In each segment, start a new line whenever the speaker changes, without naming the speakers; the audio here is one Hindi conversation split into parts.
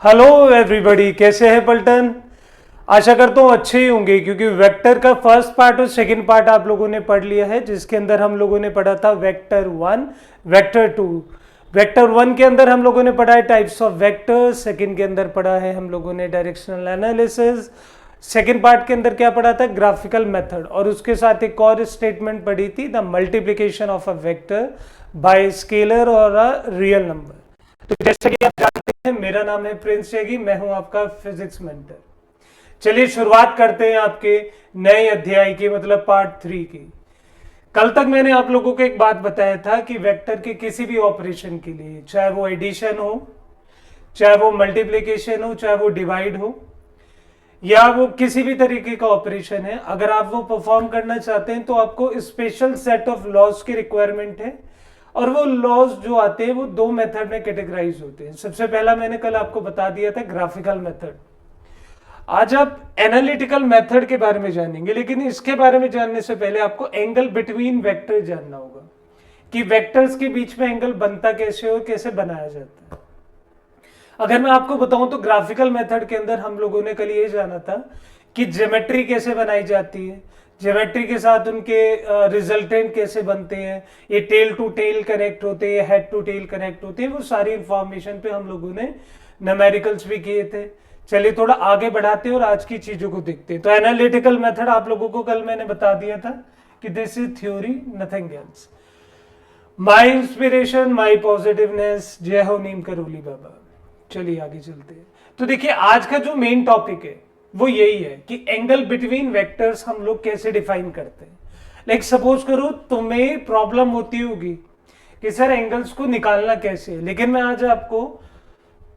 हेलो एवरीबॉडी, कैसे हैं पलटन। आशा करता हूँ अच्छे ही होंगे क्योंकि वेक्टर का फर्स्ट पार्ट और सेकंड पार्ट आप लोगों ने पढ़ लिया है, जिसके अंदर हम लोगों ने पढ़ा था vector one, vector two. Vector one के अंदर हम लोगों ने पढ़ा है टाइप्स ऑफ वेक्टर्स, सेकंड के अंदर पढ़ा है हम लोगों ने डायरेक्शनल एनालिसिस, सेकंड पार्ट के अंदर क्या पढ़ा था, ग्राफिकल मेथड, और उसके साथ एक और स्टेटमेंट पढ़ी थी, the multiplication of a vector by scalar और अ रियल नंबर। तो जैसे कि आप जानते हैं, मेरा नाम है प्रिंस शेगी, मैं हूं आपका फिजिक्स मेंटर। चलिए शुरुआत करते हैं आपके नए अध्याय की, मतलब पार्ट 3 की। कल तक मैंने आप लोगों को एक बात बताया था कि वेक्टर के किसी भी ऑपरेशन के लिए, चाहे वो एडिशन हो, चाहे वो मल्टीप्लीकेशन हो, चाहे वो डिवाइड हो, या वो किसी भी तरीके का ऑपरेशन है, अगर आप वो परफॉर्म करना चाहते हैं तो आपको स्पेशल सेट ऑफ लॉज की रिक्वायरमेंट है। और वो लॉज जो आते हैं वो दो मेथड में कैटेगराइज होते हैं। सबसे पहला मैंने कल आपको बता दिया था ग्राफिकल मेथड। आज आप एनालिटिकल मेथड के बारे में जानेंगे, लेकिन इसके बारे में जानने से पहले आपको एंगल बिटवीन वेक्टर जानना होगा कि वेक्टर्स के बीच में एंगल बनता कैसे और कैसे बनाया जाता है। अगर मैं आपको बताऊं तो ग्राफिकल मेथड के अंदर हम लोगों ने कल ये जाना था कि ज्योमेट्री कैसे बनाई जाती है, ज्योमेट्री के साथ उनके रिजल्टेंट कैसे बनते हैं, ये टेल टू टेल कनेक्ट होते हैं, हेड टू टेल कनेक्ट होते हैं, वो सारी इंफॉर्मेशन पे हम लोगों ने न्यूमेरिकल्स भी किए थे। चलिए थोड़ा आगे बढ़ाते हैं और आज की चीजों को देखते हैं। तो एनालिटिकल मेथड आप लोगों को कल मैंने बता दिया था कि this is theory, nothing else. My inspiration, my positiveness, जय हो नीम करोली बाबा। चलिए आगे चलते हैं। तो देखिए आज का जो मेन टॉपिक है वो यही है कि एंगल बिटवीन वेक्टर्स हम लोग कैसे डिफाइन करते हैं। लाइक सपोज करो तुम्हें प्रॉब्लम होती होगी कि सर एंगल्स को निकालना कैसे है, लेकिन मैं आज आपको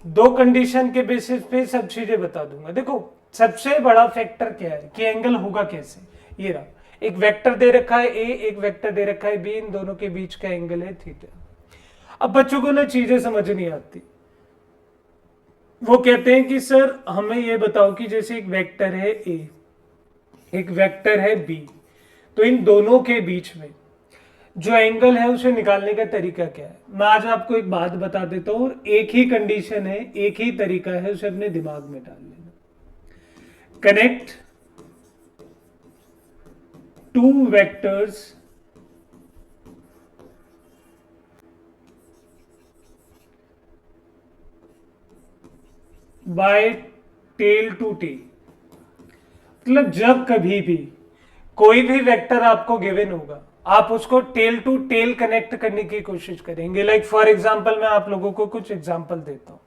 दो कंडीशन के बेसिस पे सब चीजें बता दूंगा। देखो सबसे बड़ा फैक्टर क्या है कि एंगल होगा कैसे। ये रहा, एक वेक्टर दे रखा है ए, एक वेक्टर दे रखा है बी, इन दोनों के बीच का एंगल है थीटा। अब बच्चों को ना चीजें समझ नहीं आती, वो कहते हैं कि सर हमें ये बताओ कि जैसे एक वेक्टर है ए, एक वेक्टर है बी, तो इन दोनों के बीच में जो एंगल है उसे निकालने का तरीका क्या है। मैं आज आपको एक बात बता देता हूं, और एक ही कंडीशन है, एक ही तरीका है, उसे अपने दिमाग में डाल लेना। Connect two vectors by tail to tail. मतलब जब कभी भी कोई भी वेक्टर आपको गिवन होगा, आप उसको टेल टू टेल कनेक्ट करने की कोशिश करेंगे। लाइक फॉर एग्जांपल मैं आप लोगों को कुछ एग्जांपल देता हूं।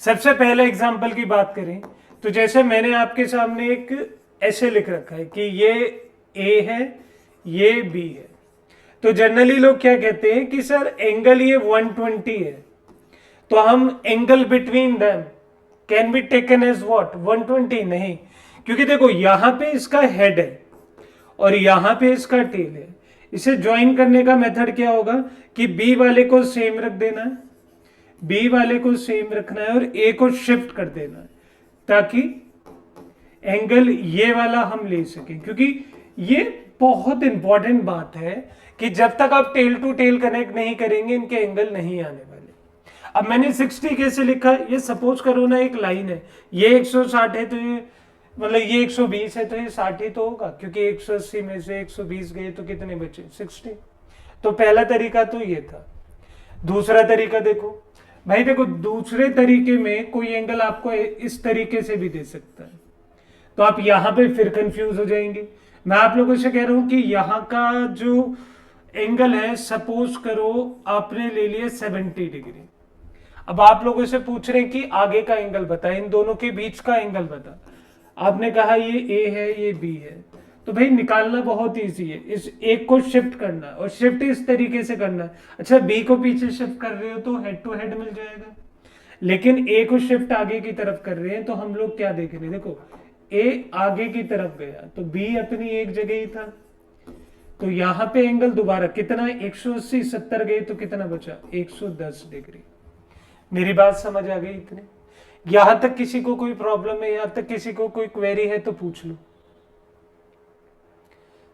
सबसे पहले एग्जांपल की बात करें तो जैसे मैंने आपके सामने एक ऐसे लिख रखा है कि ये ए है, ये बी है। तो जनरली लोग क्या कहते हैं कि सर एंगल ये 120 है, तो हम angle between them can be taken as what 120। नहीं, क्योंकि देखो यहां पे इसका हेड है और यहां पे इसका टेल है। इसे ज्वाइन करने का मेथड क्या होगा कि बी वाले को सेम रख देना है, बी वाले को सेम रखना है और ए को शिफ्ट कर देना है, ताकि एंगल ये वाला हम ले सकें। क्योंकि ये बहुत इंपॉर्टेंट बात है कि जब तक आप टेल टू टेल कनेक्ट नहीं करेंगे इनके एंगल नहीं आने वाले। अब मैंने 60 कैसे लिखा, ये सपोज करो ना एक लाइन है, ये 160 है तो ये मतलब ये 120 है तो ये 60 ही तो होगा, क्योंकि 180 में से 120 गए तो कितने बचे 60। तो पहला तरीका तो ये था। दूसरा तरीका देखो भाई, देखो दूसरे तरीके में कोई एंगल आपको इस तरीके से भी दे सकता है, तो आप यहां पे फिर कंफ्यूज हो जाएंगे। मैं आप लोगों से कह रहा हूं कि यहां का जो एंगल है, सपोज करो आपने ले लिया 70 डिग्री। अब आप लोगों से पूछ रहे हैं कि आगे का एंगल बता, इन दोनों के बीच का एंगल बता। आपने कहा ये ए है, ये बी है, तो भाई निकालना बहुत इजी है। इस एक को शिफ्ट करना और शिफ्ट इस तरीके से करना। अच्छा बी को पीछे शिफ्ट कर रहे हो तो हेड टू हेड मिल जाएगा, लेकिन ए को शिफ्ट आगे की तरफ कर रहे हैं तो हम लोग क्या देख रहे हैं, देखो ए आगे की तरफ गया तो बी अपनी एक जगह ही था, तो यहां पे एंगल दोबारा कितना 180, 70 गए तो कितना बचा 110 डिग्री। मेरी बात समझ आ गई इतने? यहां तक किसी को कोई प्रॉब्लम है, यहां तक किसी को कोई क्वेरी है तो पूछ लो।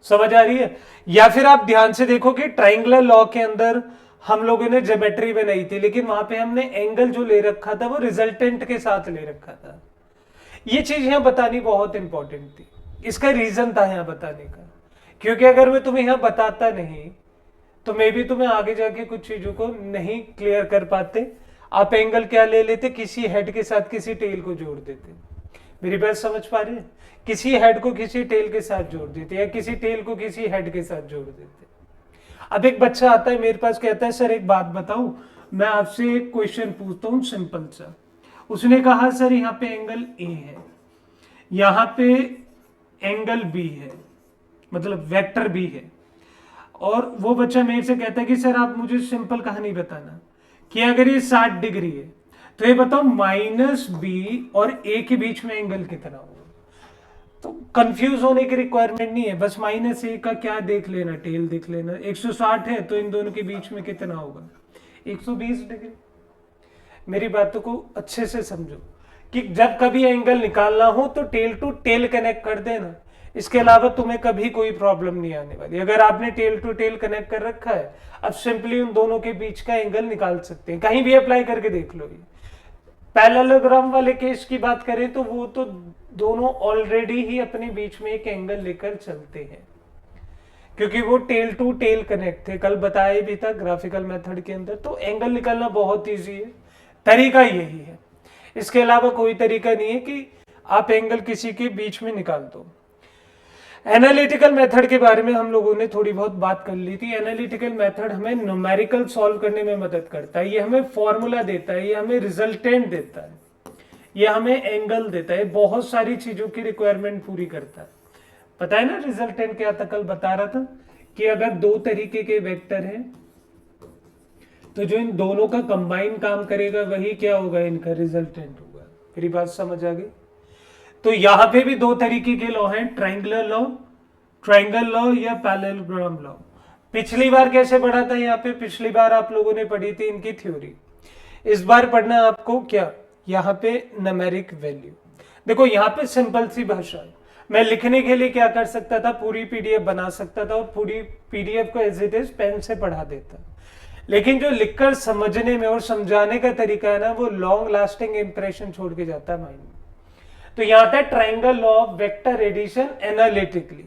समझ आ रही है? या फिर आप ध्यान से देखो कि ट्राइंगुलर लॉ के अंदर हम लोगों ने ज्योमेट्री बनाई थी, लेकिन वहां पे हमने एंगल जो ले रखा था वो रिजल्टेंट के साथ ले रखा था। ये चीज यहाँ बतानी बहुत इंपॉर्टेंट थी, इसका रीजन था यहाँ बताने का, क्योंकि अगर मैं तुम्हें यहाँ बताता नहीं तो मे भी तुम्हें आगे जाके कुछ चीजों को नहीं क्लियर कर पाते। आप एंगल क्या ले लेते, किसी हेड के साथ किसी टेल को जोड़ देते। मेरी बात समझ पा रहे हैं? किसी हेड को किसी टेल के साथ जोड़ देते, या किसी टेल को किसी हेड के साथ जोड़ देते। अब एक बच्चा आता है मेरे पास, कहता है सर एक बात बताओ, मैं आपसे एक क्वेश्चन पूछता हूँ सिंपल सा। उसने कहा सर यहाँ पे एंगल ए है, यहाँ पे एंगल बी है, मतलब वेक्टर बी है, और वो बच्चा मेरे से कहता है कि सर आप मुझे सिंपल कहानी बताना कि अगर ये 60 डिग्री है तो ये बताओ माइनस बी और ए के बीच में एंगल कितना होगा। तो कंफ्यूज होने की रिक्वायरमेंट नहीं है, बस माइनस ए का क्या देख लेना, टेल देख लेना। 160 है तो इन दोनों के बीच में कितना होगा, 120 डिग्री। मेरी बातों को अच्छे से समझो कि जब कभी एंगल निकालना हो तो टेल टू टेल कनेक्ट कर देना, इसके अलावा तुम्हें कभी कोई प्रॉब्लम नहीं आने वाली। अगर आपने टेल टू टेल कनेक्ट कर रखा है, अब सिंपली उन दोनों के बीच का एंगल निकाल सकते हैं, कहीं भी अप्लाई करके देख लो। ये पैरेललोग्राम वाले केस की बात करें तो वो तो दोनों ऑलरेडी ही अपने बीच में एक एंगल लेकर चलते हैं, क्योंकि वो टेल टू टेल कनेक्ट थे, कल बताया भी था ग्राफिकल मेथड के अंदर। तो एंगल निकालना बहुत ईजी है, तरीका यही है, इसके अलावा कोई तरीका नहीं है कि आप एंगल किसी के बीच में निकाल दो। एनालिटिकल मेथड के बारे में हम लोगों ने थोड़ी बहुत बात कर ली थी। एनालिटिकल मेथड हमें न्यूमेरिकल सॉल्व करने में मदद करता है, ये हमें फॉर्मूला देता है, ये हमें रिजल्टेंट देता है, ये हमें एंगल देता है, बहुत सारी चीजों की रिक्वायरमेंट पूरी करता है। पता है ना रिजल्टेंट क्या था, कल बता रहा था कि अगर दो तरीके के वेक्टर हैं तो जो इन दोनों का कंबाइन काम करेगा वही क्या होगा, इनका रिजल्टेंट होगा। मेरी बात समझ आ गई? तो यहां पे भी दो तरीके के लॉ हैं, ट्रायंगुलर लॉ, ट्रायंगल लॉ या पैरेललोग्राम लॉ। पिछली बार कैसे पढ़ा था यहाँ पे, पिछली बार आप लोगों ने पढ़ी थी इनकी थ्योरी। इस बार पढ़ना आपको क्या, यहाँ पे न्यूमेरिक वैल्यू। देखो यहाँ पे सिंपल सी भाषा है, मैं लिखने के लिए क्या कर सकता था, पूरी पीडीएफ बना सकता था और पूरी पीडीएफ को एज इट इज पेन से पढ़ा देता, लेकिन जो लिखकर समझने में और समझाने का तरीका है ना, वो लॉन्ग लास्टिंग इंप्रेशन छोड़ के जाता है माइंड में। तो यहाँ था triangle law of vector addition analytically,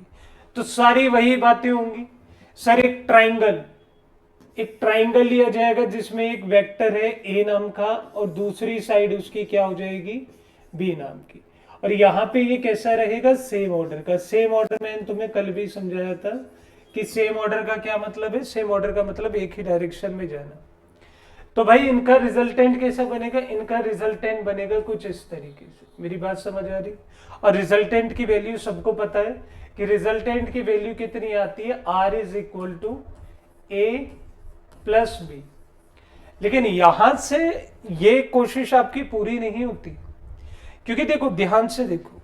तो सारी वही बातें होंगी। सर एक ट्राइंगल लिया जाएगा जिसमें एक वेक्टर है ए नाम का और दूसरी साइड उसकी क्या हो जाएगी, बी नाम की, और यहाँ पे ये कैसा रहेगा, सेम ऑर्डर का। सेम ऑर्डर मैंने तुम्हें कल भी समझाया था कि सेम ऑर्डर का क्या मतलब है, सेम ऑर्डर का मतलब एक ही डायरेक्शन में जाना। तो भाई इनका रिजल्टेंट कैसा बनेगा, इनका रिजल्टेंट बनेगा कुछ इस तरीके से। मेरी बात समझ आ रही? और रिजल्टेंट की वैल्यू सबको पता है कि रिजल्टेंट की वैल्यू कितनी आती है, R is equal to A plus B. लेकिन यहां से ये कोशिश आपकी पूरी नहीं होती, क्योंकि देखो ध्यान से देखो,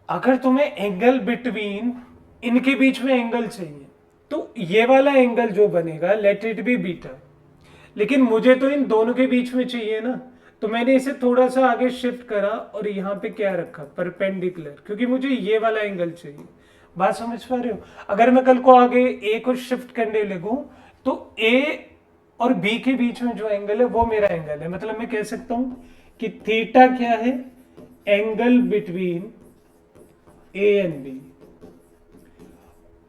अगर तुम्हें एंगल बिटवीन इनके बीच में एंगल चाहिए तो ये वाला एंगल जो बनेगा लेट इट बी बीटा, लेकिन मुझे तो इन दोनों के बीच में चाहिए ना, तो मैंने इसे थोड़ा सा आगे शिफ्ट करा और यहाँ पे क्या रखा, परपेंडिकुलर, क्योंकि मुझे ये वाला एंगल चाहिए। बात समझ पा रहे हो? अगर मैं कल को आगे ए को शिफ्ट करने लगूं तो ए और बी के बीच में जो एंगल है वो मेरा एंगल है। मतलब मैं कह सकता हूं कि थीटा क्या है, angle between A and B,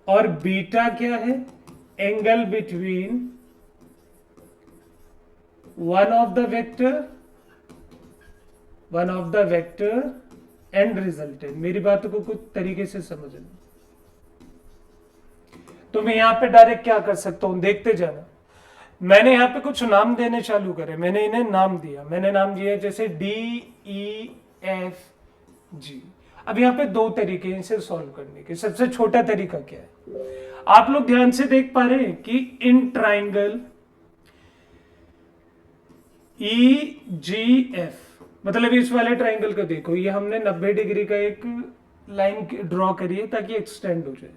और बीटा क्या है, angle between one of the vector and resultant। मेरी बातों को कुछ तरीके से समझना। तो मैं यहां पे डायरेक्ट क्या कर सकता हूं, देखते जाना। मैंने यहां पे कुछ नाम देने चालू करे, मैंने इन्हें नाम दिया, मैंने नाम दिया जैसे DEFG। अब यहाँ पे दो तरीके हैं इसे सॉल्व करने के। सबसे छोटा तरीका क्या है, आप लोग ध्यान से देख पा रहे हैं कि इन ट्राइंगल EGF, मतलब इस वाले ट्राइंगल को देखो, ये हमने 90 डिग्री का एक लाइन ड्रॉ करी है ताकि एक्सटेंड हो जाए।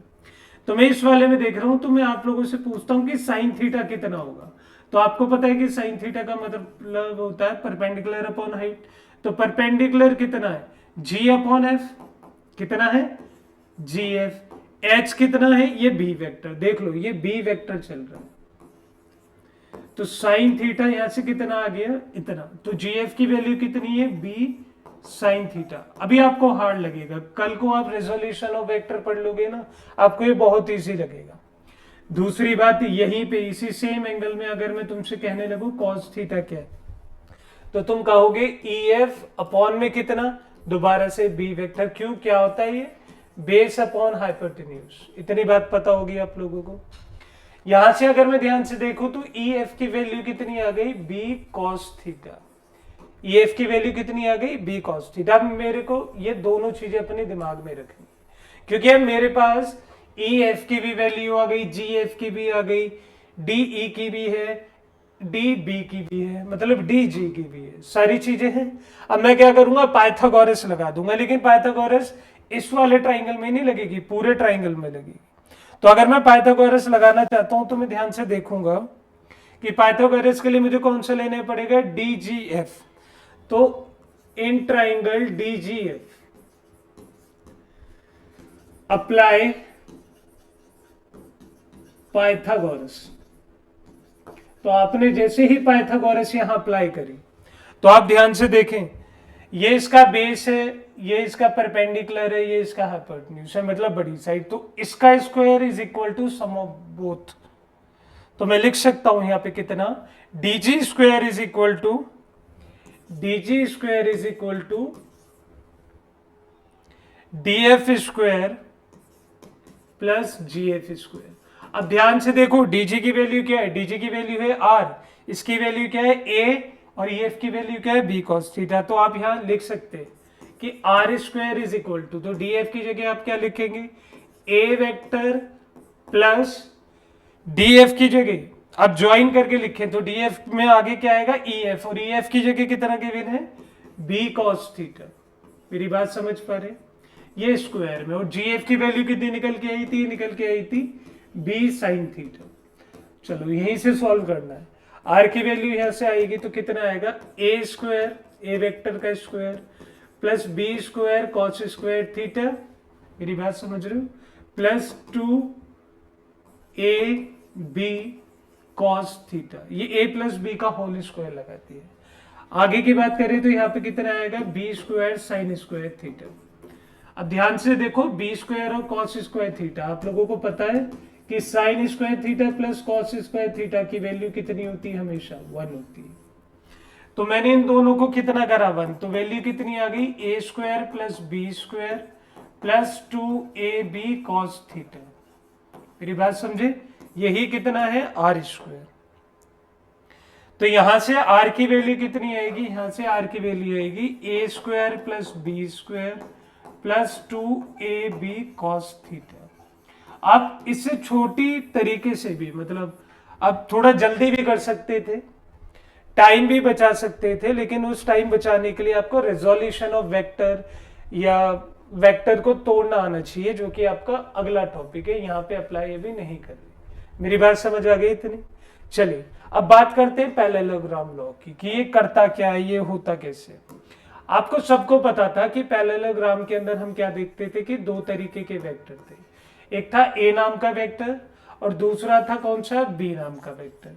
तो मैं इस वाले में देख रहा हूं, तो मैं आप लोगों से पूछता हूं कि साइन थीटा कितना होगा। तो आपको पता है कि साइन थीटा का मतलब होता है परपेंडिकुलर अपॉन हाइट। तो परपेंडिकुलर कितना है, G अपॉन F, कितना है GF। H कितना है, ये B वेक्टर, देख लो ये B वेक्टर चल रहा है। तो साइन थीटा यहां से कितना आ गया, इतना। तो जीएफ की वैल्यू कितनी है, बी साइन थीटा। अभी आपको हार्ड लगेगा, कल को आप रेजोल्यूशन ऑफ वेक्टर पढ़ लोगे ना, आपको ये बहुत इजी लगेगा। दूसरी बात, यहीं पे इसी सेम एंगल में अगर मैं तुमसे कहने लगूं कॉस थीटा क्या है, तो तुम कहोगे ई एफ अपॉन में कितना, दोबारा से बी वेक्टर। क्यों, क्या होता है ये, बेस अपॉन हाइपोटेन्यूज। इतनी बात पता होगी आप लोगों को। यहां से अगर मैं ध्यान से देखूं तो ई एफ की वैल्यू कितनी आ गई, B cos theta. E F की वैल्यू कितनी आ गई, बी कॉस थीटा। अब मेरे को ये दोनों चीजें अपने दिमाग में रखनी, क्योंकि अब मेरे पास ई एफ की भी वैल्यू आ गई, जी एफ की भी आ गई, डी ई की भी है, डी बी की भी है, मतलब डी जी की भी है, सारी चीजें हैं। अब मैं क्या करूंगा, पाइथागोरस लगा दूंगा, लेकिन पाइथागोरस इस वाले ट्राइंगल में नहीं लगेगी, पूरे ट्राइंगल में लगेगी। तो अगर मैं पाइथागोरस लगाना चाहता हूं तो मैं ध्यान से देखूंगा कि पाइथागोरस के लिए मुझे कौन सा लेना पड़ेगा, डी जी एफ। तो in triangle D G F apply Pythagoras. तो आपने जैसे ही पाइथागोरस यहां अप्लाई करी, तो आप ध्यान से देखें, ये इसका बेस है, ये इसका परपेंडिकुलर है, ये इसका हाइपोटेन्यूज है, मतलब बड़ी साइड। तो इसका square is equal to sum of both. तो मैं लिख सकता हूं यहां पे कितना, DG square is equal to, DG square is equal to DF square plus GF square. अब ध्यान से देखो, डीजी की वैल्यू क्या है, डीजी की वैल्यू है आर, इसकी वैल्यू क्या है ए, और ईएफ की वैल्यू क्या है, बी कॉस थीटा। तो आप यहां लिख सकते हैं कि R square is equal to, तो डीएफ की जगह आप क्या लिखेंगे, ए वेक्टर प्लस डीएफ की जगह आप ज्वाइन करके लिखें तो डीएफ में आगे क्या आएगा, ईएफ, और ईएफ की जगह कितना गिवन है, बी कॉस थीटा। मेरी बात समझ पा रहे, ये स्क्वायर में, और जीएफ की वैल्यू कितनी निकल के आई थी, निकल के आई थी बी साइन थीटा। चलो यहीं से सॉल्व करना है। आर की वैल्यू यहां से आएगी तो कितना आएगा, ए स्क्वायर, ए वेक्टर का square plus B square cos square theta, मेरी बात समझ रहे हो, plus 2 A B cos theta. ये ए प्लस बी का होल स्क्वायर लगाती है। आगे की बात करें तो यहाँ पे कितना आएगा, B square sine square theta. अब ध्यान से देखो, बी स्क्वायर और कॉस स्क्वायर थीटा, आप लोगों को पता है कि sine square theta plus cos square theta की वैल्यू कितनी होती है, हमेशा 1 होती है। तो मैंने इन दोनों को कितना करा 1, तो वैल्यू कितनी आ गई, A square plus B square plus 2 A B cos theta. मेरी बात समझे, यही कितना है, आर स्क्वायर। तो यहां से आर की वैल्यू कितनी आएगी, यहां से आर की वैल्यू आएगी ए square plus B square plus 2 A B cos theta. आप इससे छोटी तरीके से भी, मतलब आप थोड़ा जल्दी भी कर सकते थे, टाइम भी बचा सकते थे, लेकिन उस टाइम बचाने के लिए आपको रेजोल्यूशन ऑफ वेक्टर या वेक्टर को तोड़ना आना चाहिए, जो कि आपका अगला टॉपिक है, यहाँ पे अप्लाई अभी नहीं कर रही। मेरी बात समझ आ गई इतनी। चलिए अब बात करते हैं पैरेललोग्राम लॉ की, कि ये करता क्या है, ये होता कैसे। आपको सबको पता था कि पैरेललोग्राम के अंदर हम क्या देखते थे कि 2 तरीके के वेक्टर थे, एक था ए नाम का वेक्टर और दूसरा था कौन सा, बी नाम का वेक्टर।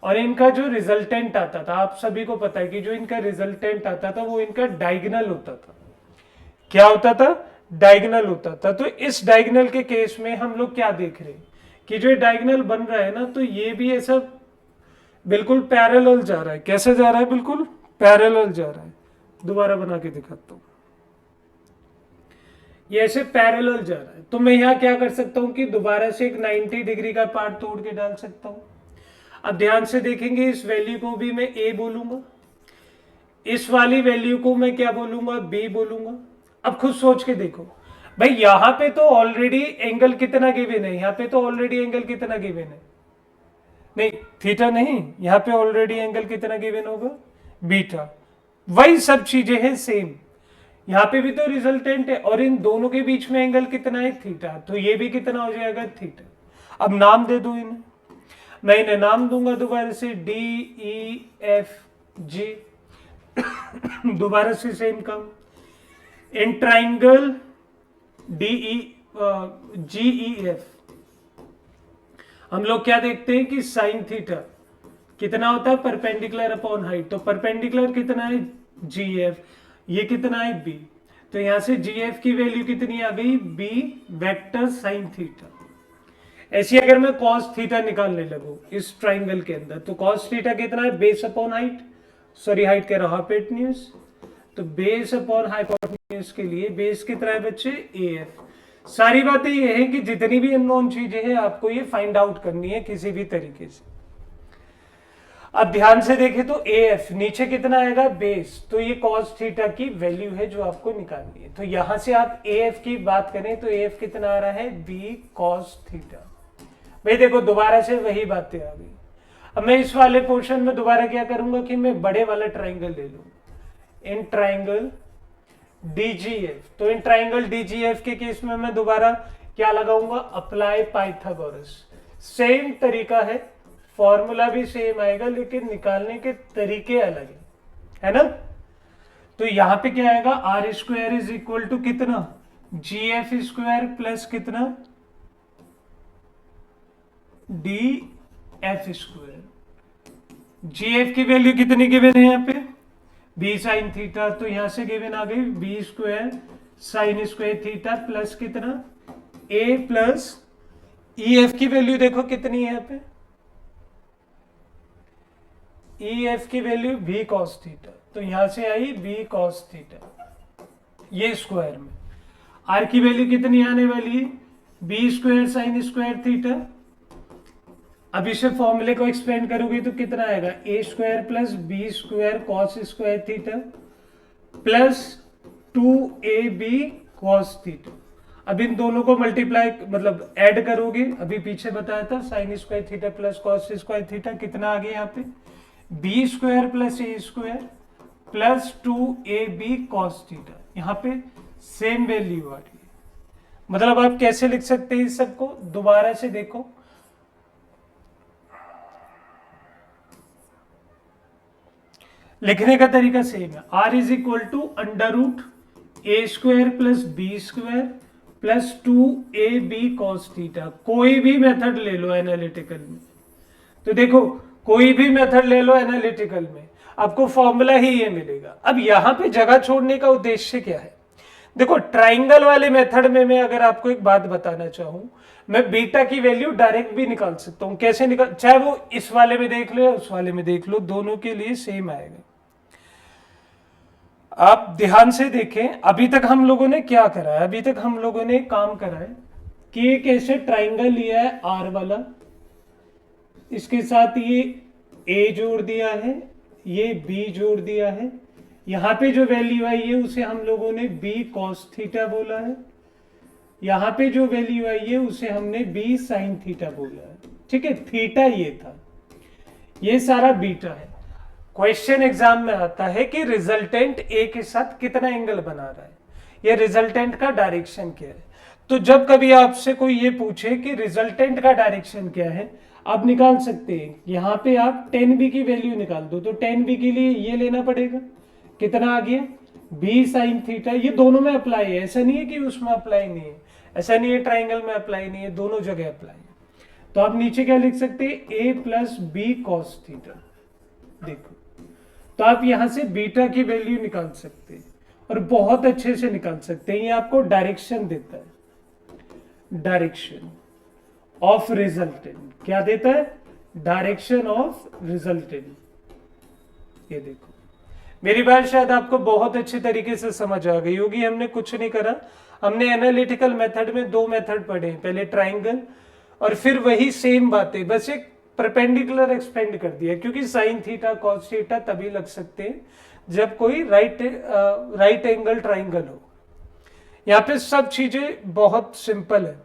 और इनका जो रिजल्टेंट आता था, आप सभी को पता है कि जो इनका रिजल्टेंट आता था वो इनका डायगोनल होता था। क्या होता था, डायगोनल होता था। तो इस डायगोनल के केस में हम लोग क्या देख रहे हैं कि जो डायगोनल बन रहा है ना, तो ये भी ऐसा बिल्कुल पैरेलल जा रहा है। कैसे जा रहा है, बिल्कुल पैरेलल जा रहा है। दोबारा बना के दिखाता हूं, ये ऐसे पैरेलल जा रहा है। तो मैं यहां क्या कर सकता हूं कि दोबारा से एक 90 डिग्री का पार्ट तोड़ के डाल सकता हूं। अब ध्यान से देखेंगे, इस वैल्यू को भी मैं ए बोलूंगा, इस वाली वैल्यू को मैं क्या बोलूंगा, बी बोलूंगा। अब खुद सोच के देखो भाई, यहां पे तो ऑलरेडी एंगल कितना गिवन है, यहां पे तो ऑलरेडी एंगल कितना गिवन है, नहीं थीटा नहीं, यहां पे ऑलरेडी एंगल कितना गिवन होगा, बीटा। वही सब चीजें हैं सेम, यहां पे भी तो रिजल्टेंट है, और इन दोनों के बीच में एंगल कितना है, थीटा। तो ये भी कितना हो जाएगा, थीटा। अब नाम दे दो इन्हें, मैं इन्हें नाम दूंगा दोबारा से डी ई एफ जी। दोबारा से सेम काम, in triangle DE GE F हम लोग क्या देखते हैं कि साइन थीटा कितना होता है परपेंडिकुलर अपॉन हाइट, तो परपेंडिकुलर कितना है GF, ये कितना है B, तो यहां से GF की वैल्यू कितनी आ गई B वेक्टर साइन थीटा। ऐसी अगर मैं कॉस थीटा निकालने लगूं इस ट्राइंगल के अंदर, तो कॉस थीटा कितना है base upon height, sorry height कह रहा हूं हाइपोटेन्यूज, तो बेस अपॉन हाइपोटेन्यूज के लिए बेस कितना है बच्चे AF। सारी बातें ये है कि जितनी भी अननोन चीजें हैं आपको ये फाइंड आउट करनी है किसी भी तरीके से। अब ध्यान से देखें तो AF नीचे कितना आएगा बेस, तो ये cos थीटा की वैल्यू है जो आपको निकालनी है। तो यहां से आप AF की बात करें तो AF कितना आ रहा है B cos थीटा। भाई देखो दोबारा से वही बातें आ गई। अब मैं इस वाले पोर्शन में दोबारा क्या करूंगा कि मैं बड़े वाला ट्राइंगल ले लूं, इन ट्राइंगल DGF, तो इन ट्राइंगल DGF के केस में मैं दोबारा क्या लगाऊंगा अप्लाई पाइथागोरस। सेम तरीका है, फॉर्मूला भी सेम आएगा लेकिन निकालने के तरीके अलग है ना। तो यहां पे क्या आएगा R square is equal to कितना GF स्क्वायर प्लस कितना DF स्क्वायर। GF की वैल्यू कितनी गिवन है यहाँ पे B साइन थीटा, तो यहां से गिवन आ गई B square sine square theta plus कितना A प्लस EF की वैल्यू देखो कितनी है यहाँ पे EF की वैल्यू B cos थीटा, तो यहां से आई B cos थीटा ये स्क्वायर में। R की वैल्यू कितनी आने वाली है B square sine square theta. अब इसे फॉर्मूले को एक्सपेंड करोगे तो कितना आएगा A square plus B square cos square theta plus 2AB cos theta. अब इन दोनों को मल्टीप्लाई मतलब ऐड करोगे, अभी पीछे बताया था sign square theta plus cos square theta कितना आ गया यहाँ पे B square plus A square plus 2AB cos theta. यहाँ पे सेम वैल्यू आ रही है। मतलब आप कैसे लिख सकते हैं इस सबको दोबारा से देखो, लिखने का तरीका सेम है। R is equal to under root A square plus B square plus 2AB cos theta. कोई भी मेथड ले लो एनालिटिकल में, तो देखो कोई भी मेथड ले लो एनालिटिकल में आपको फॉर्मूला ही ये मिलेगा। अब यहां पे जगह छोड़ने का उद्देश्य क्या है, देखो ट्राइंगल वाले मेथड में मैं अगर आपको एक बात बताना चाहूं, मैं बीटा की वैल्यू डायरेक्ट भी निकाल सकता हूं। कैसे निकाल, चाहे वो इस वाले में देख लो या उस वाले में देख लो, दोनों के लिए सेम आएगा। आप ध्यान से देखें अभी तक हम लोगों ने क्या करा है, अभी तक हम लोगों ने काम करा है कि एक ऐसे ट्राइंगल लिया है आर वाला, इसके साथ ये A जोड़ दिया है, ये B जोड़ दिया है, यहां पे जो वैल्यू आई है उसे हम लोगों ने B cos थीटा बोला है, यहां पे जो वैल्यू आई है उसे हमने B sin थीटा बोला है। ठीक है, थीटा ये था, ये सारा बीटा है। क्वेश्चन एग्जाम में आता है कि रिजल्टेंट A के साथ कितना एंगल बना रहा है, ये रिजल्टेंट का डायरेक्शन क्या है। तो जब कभी आपसे कोई ये पूछे कि रिजल्टेंट का डायरेक्शन क्या है, आप निकाल सकते हैं। यहां पे आप 10B की वैल्यू निकाल दो, तो 10B के लिए ये लेना पड़ेगा, कितना आ गया B साइन थीटा। ये दोनों में अप्लाई है, ऐसा नहीं है कि उसमें अप्लाई नहीं है, ऐसा नहीं है ट्राइंगल में अप्लाई नहीं है, दोनों जगह अप्लाई है। तो आप नीचे क्या लिख सकते हैं A plus B cos theta. देखो तो आप यहां से बीटा की वैल्यू निकाल सकते हैं और बहुत अच्छे से निकाल सकते हैं। ये आपको डायरेक्शन देता है, डायरेक्शन ऑफ रिजल्टेंट। क्या देता है, डायरेक्शन ऑफ रिजल्टेंट। ये देखो मेरी बात शायद आपको बहुत अच्छे तरीके से समझ आ गई होगी। हमने कुछ नहीं करा, हमने एनालिटिकल मेथड में दो मेथड पढ़े, पहले ट्राइंगल और फिर वही सेम बातें, बस एक परपेंडिकुलर एक्सपेंड कर दिया, क्योंकि साइन थीटा कॉस थीटा तभी लग सकते हैं जब कोई राइट एंगल ट्राइंगल हो। यहां पे सब चीजें बहुत सिंपल है।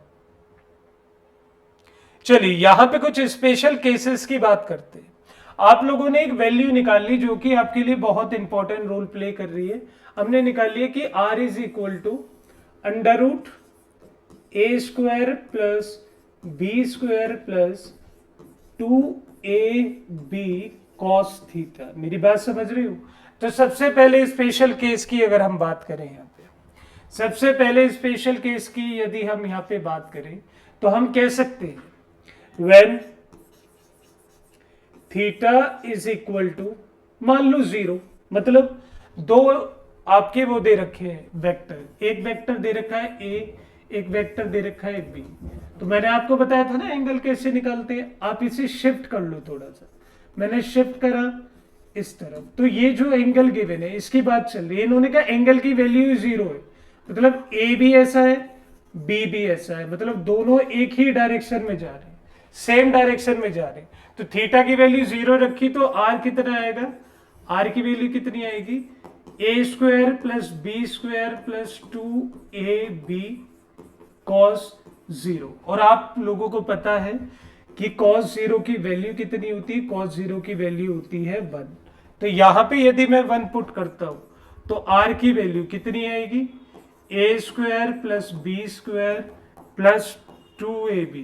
चलिए यहां पे कुछ स्पेशल केसेस की बात करते हैं। आप लोगों ने एक वैल्यू निकाल ली जो कि आपके लिए बहुत इंपॉर्टेंट रोल प्ले कर रही है। हमने निकाल लिया कि R is equal to under root A square plus B square plus 2AB cos theta. मेरी बात समझ रही हो। तो सबसे पहले स्पेशल केस की अगर हम बात करें, यहाँ पे सबसे पहले स्पेशल केस की यदि हम यहाँ पे बात करें तो हम कह सकते हैं when theta is equal to मान लो 0, मतलब दो आपके वो दे रखे हैं वेक्टर, एक वेक्टर दे रखा है ए, एक वेक्टर दे रखा है बी। तो मैंने आपको बताया था ना एंगल कैसे निकालते हैं, आप इसे शिफ्ट कर लो थोड़ा सा, मैंने शिफ्ट करा इस तरफ, तो ये जो एंगल गिवन है इसकी बात चल रही है, इन्होंने कहा एंगल की वैल्यू 0 है, मतलब ए भी ऐसा है बी भी ऐसा है, मतलब दोनों एक ही डायरेक्शन में जा रहे हैं, सेम डायरेक्शन में जा रहे हैं। तो थीटा की वैल्यू 0 रखी तो आर कितना आएगा, आर की वैल्यू कितनी आएगी, ए square plus B square plus 2ab cos 0। और आप लोगों को पता है कि cos 0 की वैल्यू कितनी होती है, cos 0 की वैल्यू होती है 1। तो यहां पे यदि मैं 1 पुट करता हूं तो r की वैल्यू कितनी आएगी, ए square plus B square plus 2ab।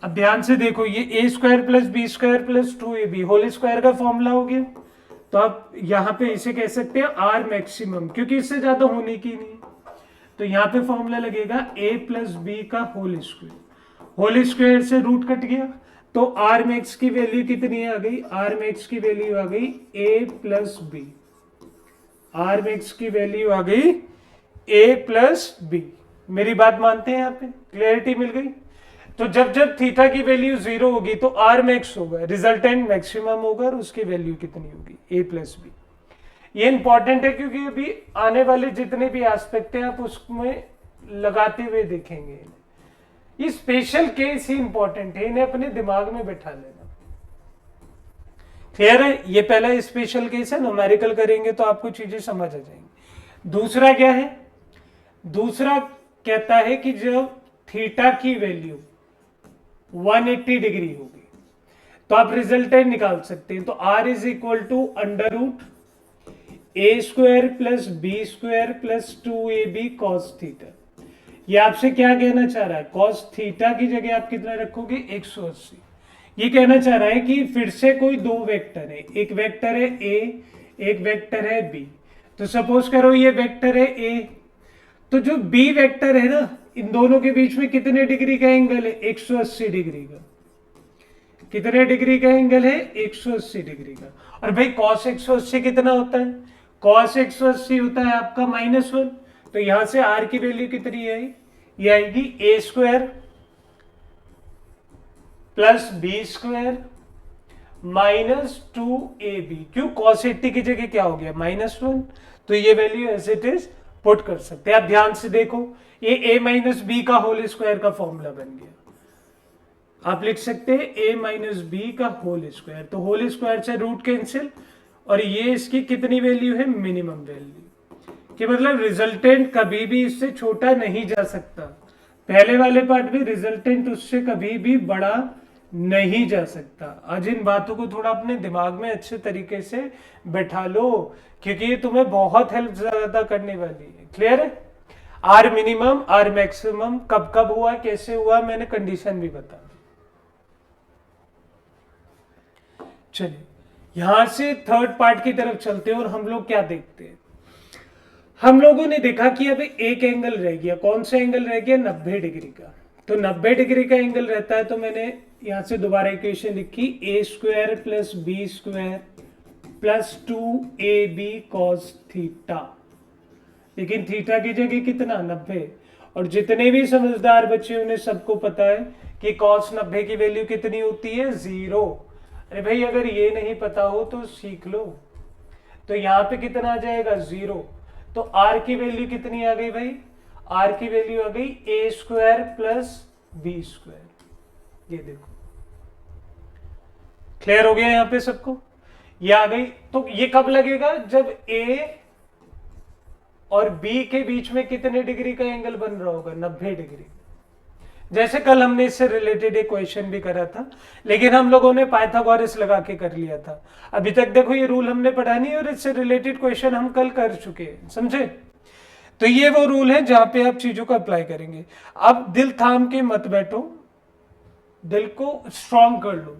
अब ध्यान से देखो, ये a square plus B square plus 2ab whole square का फॉर्मूला हो गया, तो आप यहां पे इसे कह सकते हैं आर मैक्सिमम, क्योंकि इससे ज्यादा होने की नहीं। तो यहां पे फॉर्मूला लगेगा a प्लस बी का होल स्क्वायर, होल स्क्वायर से रूट कट गया, तो आर मैक्स की वैल्यू कितनी आ गई, आर मैक्स की वैल्यू आ गई a plus B, R max की वैल्यू आ गई a प्लस बी। मेरी बात मानते हैं, यहाँ पे क्लियरिटी मिल गई। तो जब जब थीटा की वैल्यू 0 होगी तो आर मैक्स होगा, रिजल्टेंट मैक्सिमम होगा, और उसकी वैल्यू कितनी होगी, a प्लस बी। ये इंपॉर्टेंट है क्योंकि अभी आने वाले जितने भी एस्पेक्ट हैं आप उसमें लगाते हुए देखेंगे। ये स्पेशल केस ही इंपॉर्टेंट है, इन्हें अपने दिमाग में बैठा लेना। क्लियर है, ये पहला स्पेशल केस है, न्यूमेरिकल करेंगे तो आपको चीजें समझ आ जाएंगी। दूसरा क्या है, दूसरा कहता है कि जब थीटा की वैल्यू 180 डिग्री होगी तो आप रिजल्टेंट निकाल सकते हैं। तो r is equal to under root A square plus B square plus 2ab cos theta. ये आपसे क्या कहना चाह रहा है, कॉस थीटा की जगह आप कितना रखोगे 180। ये कहना चाह रहा है कि फिर से कोई दो वेक्टर है, एक वेक्टर है a, एक वेक्टर है b। तो सपोज करो ये वेक्टर है a, तो जो b वेक्टर है ना, इन दोनों के बीच में कितने डिग्री का एंगल है, 180 डिग्री का। कितने डिग्री का एंगल है, 180 डिग्री का। और भाई cos 180 कितना होता है, cos 180 होता है आपका -1। तो यहां से r की वैल्यू कितनी है, ये आएगी a square plus B square minus 2ab। क्यों, cos 80 की जगह क्या हो गया -1, तो ये value as it is put कर सकते हैं। आप ध्यान से देखो, ये a माइनस बी का होल स्क्वायर का फॉर्मूला बन गया। आप लिख सकते हैं a माइनस बी का होल स्क्वायर, तो होल स्क्वायर से रूट कैंसिल, और ये इसकी कितनी वैल्यू है, मिनिमम वैल्यू, कि मतलब रिजल्टेंट कभी भी इससे छोटा नहीं जा सकता। पहले वाले पार्ट में रिजल्टेंट उससे कभी भी बड़ा नहीं जा सकता। आज इन बातों को थोड़ा अपने दिमाग में अच्छे तरीके से बैठा लो, क्योंकि ये तुम्हें बहुत हेल्प ज्यादा करने वाली है। क्लियर है, आर मिनिमम आर मैक्सिमम कब कब हुआ, कैसे हुआ, मैंने कंडीशन भी बता दी। चलिए यहां से थर्ड पार्ट की तरफ चलते हैं, और हम लोग क्या देखते हैं, हम लोगों ने देखा कि अभी एक एंगल रह गया, कौन सा एंगल रह गया, 90 डिग्री का। तो 90 डिग्री का एंगल रहता है, तो मैंने यहां से दोबारा इक्वेशन लिखी, a square plus B square plus 2ab cos theta. लेकिन थीटा की जगह कितना, 90। और जितने भी समझदार बच्चे उन्हें सबको पता है कि कॉस 90 की वैल्यू कितनी होती है, 0। अरे भाई अगर ये नहीं पता हो तो सीख लो। तो यहां पे कितना आ जाएगा, 0। तो r की वैल्यू कितनी आ गई भाई, r की वैल्यू आ गई a square plus B square. ये देखो क्लियर हो गया यहां पे सबको, ये आ गई। तो ये कब लगेगा, जब a और b के बीच में कितने डिग्री का एंगल बन रहा होगा, 90 डिग्री। जैसे कल हमने इससे रिलेटेड एक क्वेश्चन भी करा था, लेकिन हम लोगों ने पाइथागोरस लगा के कर लिया था। अभी तक देखो ये रूल हमने पढ़ा नहीं, और इससे रिलेटेड क्वेश्चन हम कल कर चुके हैं, समझे। तो ये वो रूल है जहां पे आप चीजों को अप्लाई करेंगे। अब दिल थाम के मत बैठो, दिल को स्ट्रॉन्ग कर लो,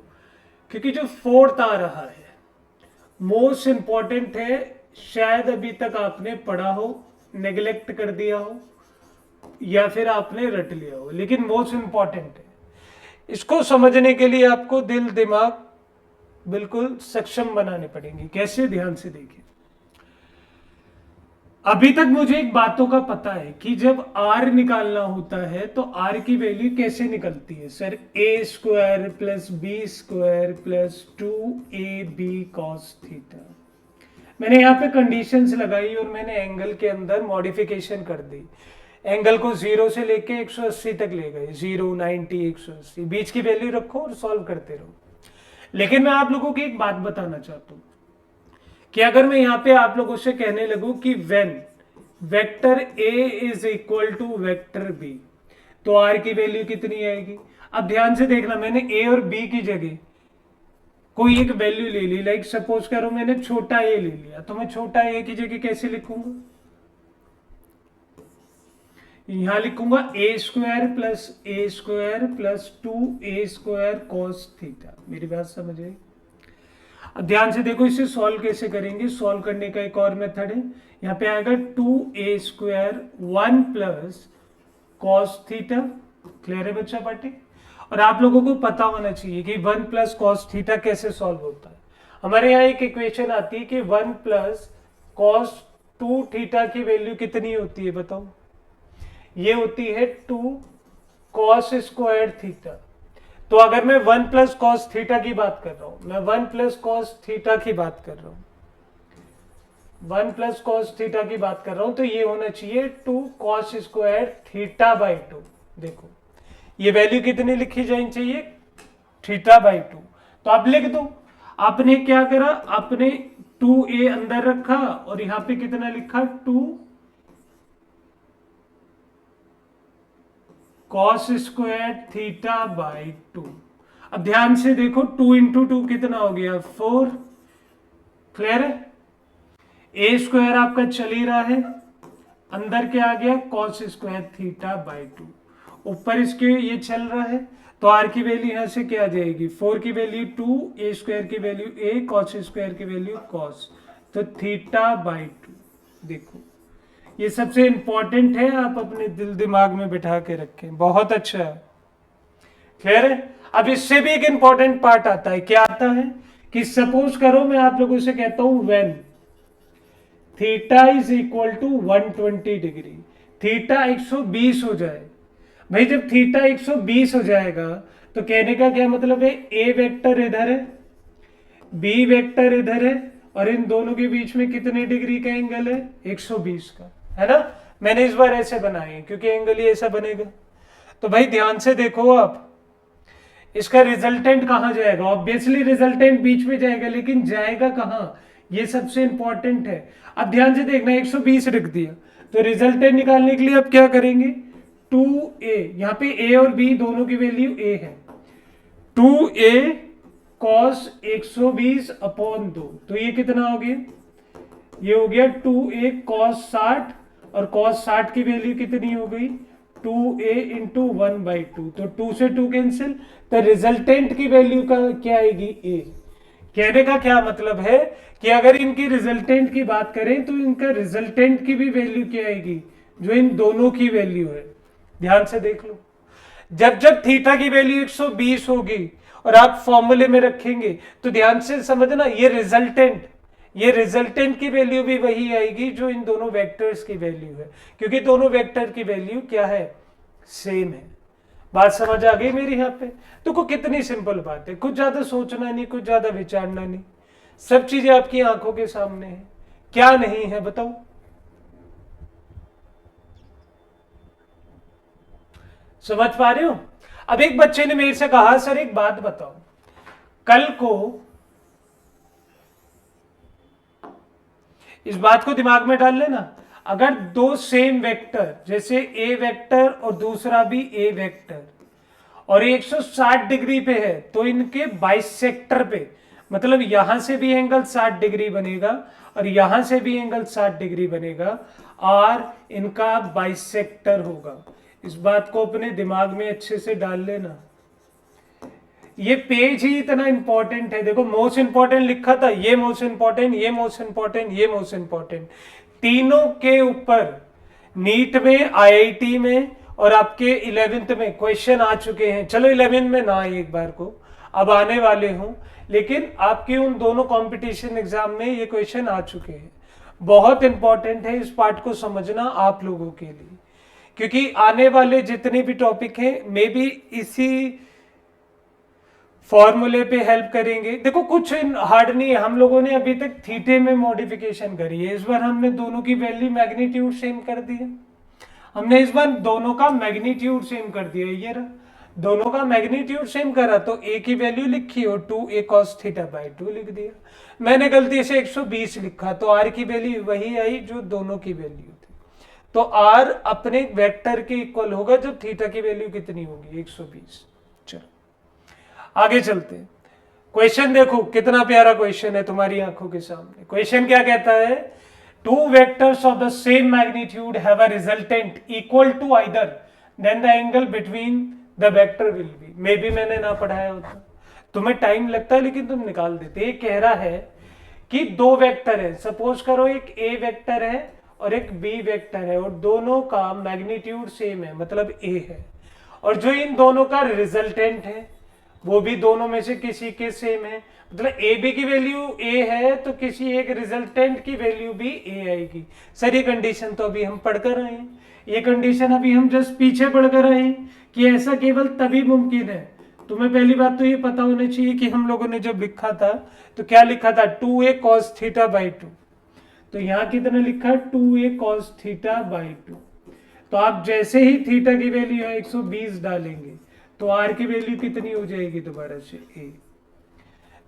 क्योंकि जो फोर्थ आ रहा है मोस्ट इंपॉर्टेंट है। शायद अभी तक आपने पढ़ा हो, नेग्लेक्ट कर दिया हो, या फिर आपने रट लिया हो, लेकिन मोस्ट इंपॉर्टेंट है। इसको समझने के लिए आपको दिल दिमाग बिल्कुल सक्षम बनाने पड़ेंगे। कैसे, ध्यान से देखिए। अभी तक मुझे एक बातों का पता है कि जब r निकालना होता है तो r की वैल्यू कैसे निकलती है sir, a square plus B square plus 2ab cos theta. मैंने यहाँ पे कंडीशंस लगाई और मैंने एंगल के अंदर मॉडिफिकेशन कर दी। एंगल को 0 से लेके 180 तक ले गए, 0, 90, 180, बीच की वैल्यू रखो और सॉल्व करते रहो। लेकिन मैं आप लोगों की एक बात बताना चाहता हूं कि अगर मैं यहाँ पे आप लोगों से कहने लगूं कि when vector A is equal to vector B, तो आर की वैल्यू कितनी आएगी। अब ध्यान से देखना, मैंने ए और बी की जगह कोई एक वैल्यू ले ली, लाइक सपोज करो मैंने छोटा ए ले लिया, तो मैं छोटा ए की जगह कैसे लिखूंगा, यहां लिखूंगा a square plus 2a² cos theta. मेरी बात समझ आई। अब ध्यान से देखो, इसे सॉल्व कैसे करेंगे। सॉल्व करने का एक और मेथड है, यहाँ पे आएगा 2a² 1 plus cos theta. Clear है बच्चा पार्टी। और आप लोगों को पता होना चाहिए कि 1 प्लस कॉस थीटा कैसे सॉल्व होता है। हमारे यहाँ एक इक्वेशन आती है कि 1 प्लस कॉस 2 थीटा की वैल्यू कितनी होती है बताओ। ये होती है 2 कॉस स्क्वायर थीटा। तो अगर मैं 1 प्लस कॉस थीटा की बात कर रहा हूं, मैं 1 प्लस कॉस थीटा की बात कर रहा हूं, 1 प्लस कॉस थीटा की बात कर रहा हूं, तो ये होना चाहिए 2 कॉस स्क्वायर थीटा बाई 2। देखो ये वैल्यू कितनी लिखी जानी चाहिए, थीटा बाई 2। तो आप लिख दो। आपने क्या करा, आपने 2a अंदर रखा और यहां पे कितना लिखा, 2 कॉस स्क्वायर थीटा बाई 2। अब ध्यान से देखो, 2 इंटू 2 कितना हो गया, 4। क्लियर है। ए स्क्वायर आपका चल ही रहा है, अंदर क्या आ गया, कॉस स्क्वायर थीटा बाई 2। ऊपर इसके ये चल रहा है, तो आर की वैल्यू यहां से क्या आ जाएगी, 4 की वैल्यू 2, ए स्क्वायर की वैल्यू ए, कॉस स्क्वायर की वैल्यू कॉस, तो थीटा बाई 2। देखो ये सबसे इंपॉर्टेंट है, आप अपने दिल दिमाग में बिठा के रखें, बहुत अच्छा है। क्लियर है। अब इससे भी एक इंपॉर्टेंट पार्ट आता है, क्या आता है कि सपोज करो मैं आप लोगों से कहता हूं when theta is equal to 120 degree, theta 120 हो जाए। भाई जब थीटा 120 हो जाएगा तो कहने का क्या मतलब है, ए वेक्टर इधर है, बी वेक्टर इधर है, और इन दोनों के बीच में कितने डिग्री का एंगल है, 120 का, है ना। मैंने इस बार ऐसे बनाए क्योंकि एंगल ही ऐसा बनेगा। तो भाई ध्यान से देखो, आप इसका रिजल्टेंट कहां जाएगा, ऑब्वियसली रिजल्टेंट बीच में जाएगा, लेकिन जाएगा कहां, ये सबसे इंपॉर्टेंट है। अब ध्यान से देखना, 120 रख दिया, तो रिजल्टेंट निकालने के लिए अब क्या करेंगे, 2a, यहां पे a और b दोनों की वैल्यू a है, 2a cos 120 अपॉन 2, तो ये कितना हो गया, ये हो गया 2a cos 60, और cos 60 की वैल्यू कितनी हो गई, 2a इंटू 1/2, तो 2 से 2 कैंसिल, तो रिजल्टेंट की वैल्यू का क्या आएगी, a। कहने का क्या मतलब है कि अगर इनकी रिजल्टेंट की बात करें तो इनका रिजल्टेंट की भी वैल्यू क्या आएगी, जो इन दोनों की वैल्यू है। ध्यान से देख लो, जब जब थीटा की वैल्यू 120 होगी और आप फॉर्मूले में रखेंगे, तो ध्यान से समझना, ये रिजल्टेंट की वैल्यू भी वही आएगी जो इन दोनों वेक्टर्स की वैल्यू है, क्योंकि दोनों वेक्टर की वैल्यू क्या है, सेम है। बात समझ आ गई मेरी यहाँ पे। तो कितनी सिंपल बात है, कुछ ज्यादा सोचना नहीं, कुछ ज्यादा विचारना नहीं, सब चीजें आपकी आंखों के सामने है। क्या नहीं है बताओ, समझ पा रहे हो। अब एक बच्चे ने मेरे से कहा, सर एक बात बताओ, कल को, इस बात को दिमाग में डाल लेना, अगर दो सेम वेक्टर, जैसे ए वेक्टर और दूसरा भी ए वेक्टर, और 160 डिग्री पे है, तो इनके बाइसेक्टर पे, मतलब यहां से भी एंगल 60 डिग्री बनेगा और यहां से भी एंगल 60 डिग्री बनेगा, और इनका बाइसेक्टर होगा। इस बात को अपने दिमाग में अच्छे से डाल लेना। ये पेज ही इतना इंपॉर्टेंट है। देखो मोस्ट इंपॉर्टेंट लिखा था, ये मोस्ट इंपॉर्टेंट, ये मोस्ट इंपॉर्टेंट, ये मोस्ट इंपॉर्टेंट, तीनों के ऊपर नीट में, आईआईटी में और आपके 11th में क्वेश्चन आ चुके हैं। चलो 11th में ना आए एक बार को, अब आने वाले हों, लेकिन आपके उन दोनों कंपटीशन एग्जाम में ये क्वेश्चन आ चुके हैं। बहुत इंपॉर्टेंट है इस पार्ट को समझना आप लोगों के लिए, क्योंकि आने वाले जितने भी टॉपिक हैं मे बी इसी फॉर्मूले पे हेल्प करेंगे। देखो कुछ हार्ड नहीं है, हम लोगों ने अभी तक थीटे में मॉडिफिकेशन करी है, इस बार हमने दोनों की वैल्यू मैग्नीट्यूड सेम कर दी है। हमने इस बार दोनों का मैग्नीट्यूड सेम कर दिया, ये रहा, दोनों का मैग्नीट्यूड सेम करा तो ए की वैल्यू लिखी और 2a cos थीटा बाई 2 लिख दिया। मैंने गलती से 120 लिखा तो आर की वैल्यू वही आई जो दोनों की वैल्यू थी, तो आर अपने वेक्टर के इक्वल होगा जब थीटा की वैल्यू कितनी होगी 120। चलो आगे चलते हैं। क्वेश्चन देखो कितना प्यारा क्वेश्चन है तुम्हारी आंखों के सामने। क्वेश्चन क्या कहता है, two vectors of the same magnitude have a resultant equal to either then the angle between the vector will be. Maybe मैंने ना पढ़ाया होता, तुम्हें टाइम लगता है लेकिन तुम निकाल देते। ये कह रहा है कि दो वेक्टर है, सपोज करो एक ए वेक्टर है और एक बी वेक्टर है और दोनों का मैग्नीट्यूड सेम है, मतलब ए है, और जो इन दोनों का रिजल्टेंट है वो भी दोनों में से किसी के सेम है, मतलब ए बी की वैल्यू ए है तो किसी एक रिजल्टेंट की वैल्यू भी ए आएगी। सर ये कंडीशन तो अभी हम पढ़कर आए हैं, ये कंडीशन अभी हम जस्ट पीछे पढ़कर आए हैं कि ऐसा केवल तभी मुमकिन है। तुम्हें पहली बात तो ये पता होना चाहिए कि हम लोगों ने जब लिखा था तो क्या लिखा था, 2a cos थीटा बाई 2, तो यहाँ कितना लिखा 2a cos थीटा बाई 2। तो आप जैसे ही थीटा की वैल्यू 120 डालेंगे तो आर की वैल्यू कितनी हो जाएगी दोबारा से ए।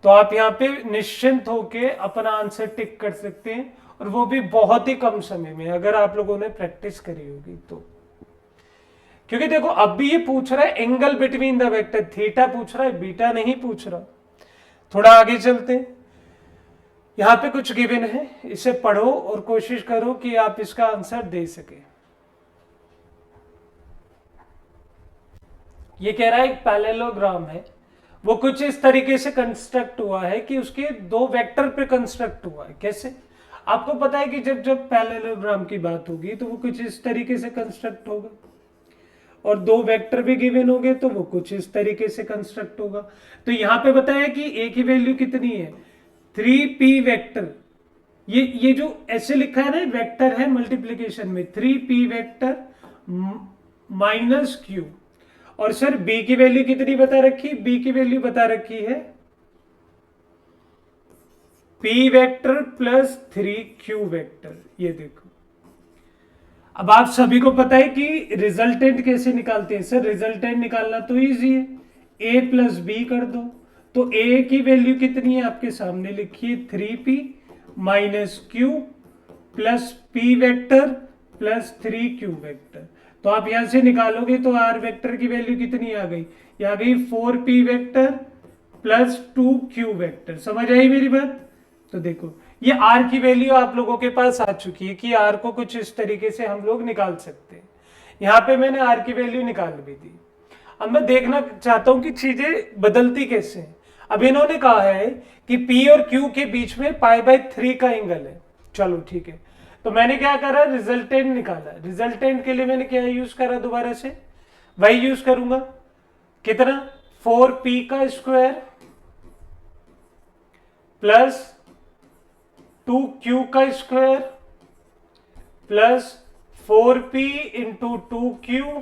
तो आप यहाँ पे निश्चिंत होके अपना आंसर टिक कर सकते हैं, और वो भी बहुत ही कम समय में अगर आप लोगों ने प्रैक्टिस करी होगी तो। क्योंकि देखो अब भी ये पूछ रहा है angle between the vector, theta पूछ रहा है, बीटा नहीं पूछ रहा। थोड़ा आगे चलते हैं, यहां पे कुछ गिवन है, इसे पढ़ो और कोशिश करो कि आप इसका आंसर दे सके। ये कह रहा है एक पैरेललोग्राम है, वो कुछ इस तरीके से कंस्ट्रक्ट हुआ है कि उसके दो वेक्टर पे कंस्ट्रक्ट हुआ है। कैसे, आपको पता है कि जब जब पैरेललोग्राम की बात होगी तो वो कुछ इस तरीके से कंस्ट्रक्ट होगा, और दो वेक्टर भी गिवन होंगे तो वो कुछ इस तरीके से कंस्ट्रक्ट होगा। तो यहां पे बताया कि ए की वैल्यू कितनी है 3p वेक्टर, ये जो ऐसे लिखा है ना वेक्टर है मल्टीप्लीकेशन में, 3p वेक्टर माइनस q, और सर b की वैल्यू कितनी बता रखी, b की वैल्यू बता रखी है p vector plus 3q vector. ये देखो, अब आप सभी को पता है कि रिजल्टेंट कैसे निकालते हैं। सर रिजल्टेंट निकालना तो इजी है, a प्लस बी कर दो, तो a की वैल्यू कितनी है आपके सामने लिखिए 3p minus q plus p vector plus 3q vector. तो आप यहां से निकालोगे तो r वेक्टर की वैल्यू कितनी आ गई, ये आ गई 4p vector plus 2q vector. समझ आई मेरी बात। तो देखो ये r की वैल्यू आप लोगों के पास आ चुकी है कि r को कुछ इस तरीके से हम लोग निकाल सकते हैं। यहाँ पे मैंने r की वैल्यू निकाल भी दी। अब मैं देखना चाहता हूं कि चीजें बदलती कैसे हैं। अब इन्होंने कहा है कि p और q के बीच में π/3 का एंगल है। चलो ठीक है, तो मैंने क्या करा, रिजल्टेंट निकाला। रिजल्टेंट के लिए मैंने क्या यूज करा, दोबारा से वही यूज करूंगा, कितना 4p का स्क्वायर प्लस 2q का square plus 4p into 2q,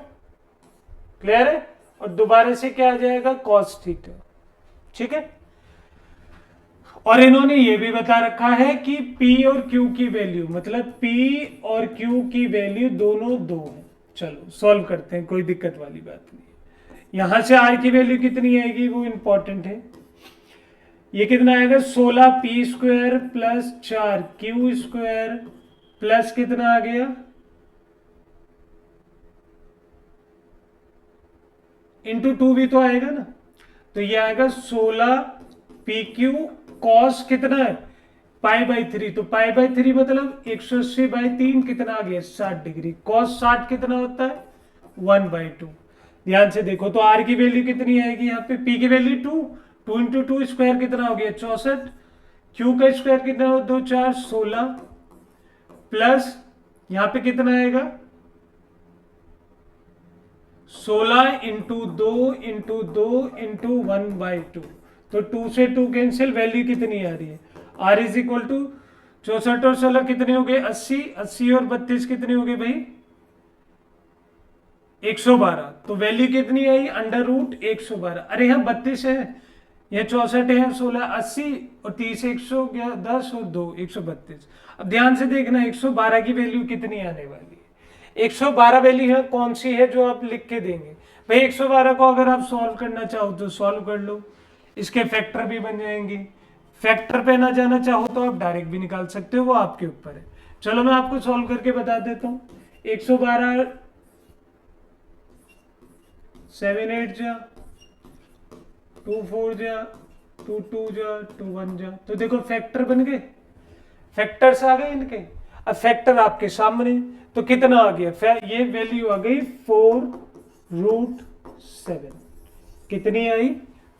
clear है, और दोबारा से क्या आ जाएगा cos थीटा। ठीक है, और इन्होंने ये भी बता रखा है कि p और q की वैल्यू, मतलब p और q की वैल्यू दोनों 2 है। चलो सॉल्व करते हैं, कोई दिक्कत वाली बात नहीं है। यहां से r की वैल्यू कितनी आएगी वो इंपॉर्टेंट है, ये कितना आएगा 16p square plus 4q square plus कितना आ गया इंटू 2 भी तो आएगा ना, तो ये आएगा 16pq कॉस कितना है π/3, तो π/3 मतलब 180/3 कितना आ गया 60 डिग्री, कॉस 60 कितना होता है 1/2। ध्यान से देखो तो r की वैल्यू कितनी आएगी, यहाँ पे p की वैल्यू 2 इंटू 2 स्क्वायर कितना हो गया 64, q का स्क्वायर कितना हो 2 4 16 प्लस यहाँ पे कितना आएगा 16 इंटू 2 इंटू 2 इंटू 1/2। तो 2 से 2 कैंसिल, वैल्यू कितनी आ रही है? आर इज इक्वल टू 64 और 16 कितने हो गए? 80, 80 और 32 कितने हो गए भाई? 112। तो वैल्यू कितनी आई? Under root 112। अरे यहाँ 32 है, ये 64 है, 16, 80 और 30, 110 और 2, 132। अब ध्यान से देखना 112 की वैल्यू कितनी आने वाली है? 112 वैल्यू है कौन सी है जो आप लिख के देंगे भाई? 112 को अगर आप सॉल्व करना चाहो तो सॉल्व कर लो, इसके फैक्टर भी बन जाएंगे। फैक्टर पे ना जाना चाहो तो आप डायरेक्ट भी निकाल सकते हो, वो आपके ऊपर है। चलो मैं आपको सॉल्व करके बता देता हूं। 112 7 8 जा, 2 4 जा, 2 2 जा, 2 1 जा, तो देखो फैक्टर बन गए, फैक्टर्स आ गए इनके। अब फैक्टर आपके सामने, तो कितना आ गया? ये वैल्यू आ गई 4√7। कितनी आई?